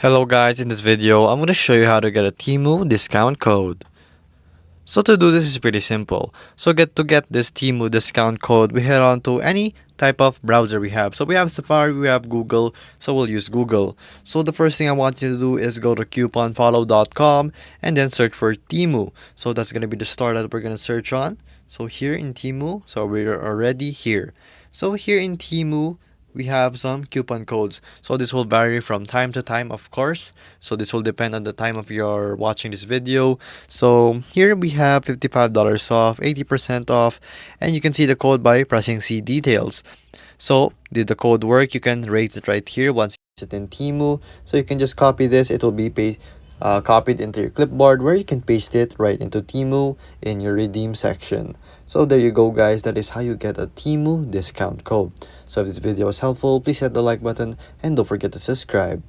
Hello guys, in this video, I'm going to show you how to get a Temu discount code. So to do this is pretty simple. So to get this Temu discount code, we head on to any type of browser we have. So we have Safari, we have Google, so we'll use Google. So the first thing I want you to do is go to couponfollow.com and then search for Temu. So that's going to be the store that we're going to search on. So here in Temu, so we're already here. So here in Temu, we have some coupon codes. So this will vary from time to time, of course. So this will depend on the time of your watching this video. So here we have $55 off, 80% off, and you can see the code by pressing see details. So did the code work? You can rate it right here once it's in Temu. So you can just copy this. It will be copied into your clipboard where you can paste it right into Temu in your redeem section. So there you go guys, that is how you get a Temu discount code. So if this video was helpful, please hit the like button and don't forget to subscribe.